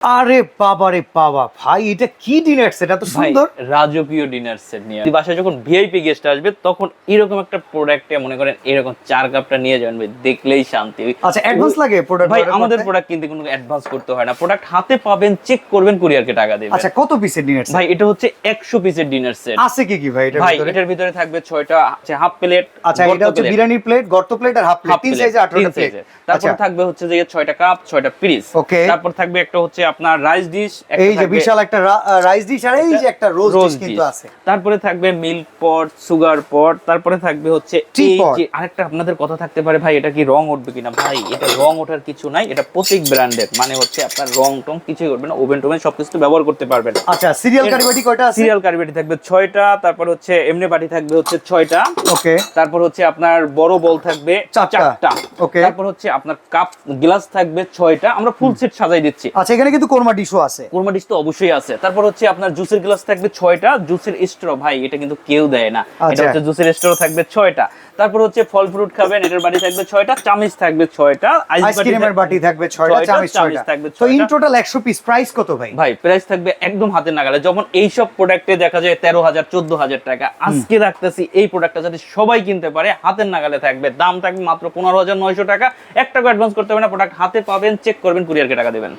আরে বাবা রে বাবা ভাই, এটা কি ডিনার সেট এত সুন্দর! রাজকীয় ডিনার সেট নিয়ে বাসায় যখন ভিআইপি গেস্ট আসবে তখন এরকম একটা প্রোডাক্টে মনে করেন এরকম 4 কাপটা নিয়ে যাবেন ভাই, দেখলেই শান্তি। আচ্ছা, অ্যাডভান্স লাগে প্রোডাক্ট? ভাই আমাদের প্রোডাক্ট কিনতে কোনো অ্যাডভান্স করতে হয় না, প্রোডাক্ট হাতে পাবেন, চেক করবেন, কুরিয়ারকে টাকা দেবেন। আচ্ছা, কত পিসের ডিনার সেট ভাই এটা হচ্ছে 100 পিসের ডিনার সেট। আছে কি কি ভাই এটার ভাই ভিতরে? এটার ভিতরে থাকবে 6টা হাফ প্লেট। আচ্ছা, এটা হচ্ছে বিরিয়ানির প্লেট, গর্ত প্লেট আর হাফ প্লেট, তিন সাইজে 18টা প্লেট। তারপর থাকবে হচ্ছে যে 6টা কাপ, 6টা পিস। ওকে। তারপর থাকবে একটা হচ্ছে আপনার রাইস ডিশ, এই যে বিশাল একটা রাইস ডিশ আর এই যে একটা রোজ ডিশ কিন্তু আছে। তারপরে থাকবে মিল্ক পট, সুগার পট, তারপরে থাকবে হচ্ছে এই যে আরেকটা আপনাদের কথা থাকতে পারে ভাই এটা কি রং উঠবে কিনা। ভাই এটা রং ওঠার কিছু নাই, এটা প্রত্যেক ব্র্যান্ডের, মানে হচ্ছে আপনার রং টং কিছুই করবে না, ওভেন টোভেন সবকিছু ব্যবহার করতে পারবেন। আচ্ছা, সিরিয়াল কারিবাটি কয়টা আছে? সিরিয়াল কারিবাটি থাকবে 6টা, তারপর হচ্ছে এমনি বাটি থাকবে হচ্ছে 6টা। ওকে। তারপর হচ্ছে আপনার বড় বল থাকবে 4টা। ওকে। তারপর হচ্ছে আপনার কাপ গ্লাস থাকবে 6টা, আমরা ফুল সেট সাজাই দিচ্ছি। আচ্ছা, এখানে কিন্তু কোরমা ডিশও আছে। কোরমা ডিশ তো অবশ্যই আছে। তারপর হচ্ছে আপনার জুসের গ্লাস থাকবে 6টা, জুসের স্ট্র ভাই এটা কিন্তু কেউ দেয় না, এটা হচ্ছে জুসের স্ট্র থাকবে 6টা। তারপর হচ্ছে ফল ফ্রুট খাবেন, এটার বাটি থাকবে 6টা, চামচ থাকবে 6টা, আইসক্রিমের বাটি থাকবে 6টা, চামচ 6টা থাকবে 6টা। তো ইন টোটাল 100 পিস। প্রাইস কত ভাই? ভাই প্রাইস থাকবে একদম হাতের নাগালে। যেমন এই সব প্রোডাক্টে দেখা যায় 13,000 14,000 টাকা, আজকে রাখতেছি এই প্রোডাক্টটা যাতে সবাই কিনতে পারে, হাতের নাগালে থাকবে, দাম থাকবে মাত্র 15,900 টাকা। 1 টাকা অ্যাডভান্স করতে হবে না, প্রোডাক্ট হাতে পাবেন, চেক করবেন, কুরিয়ারকে টাকা দেবেন।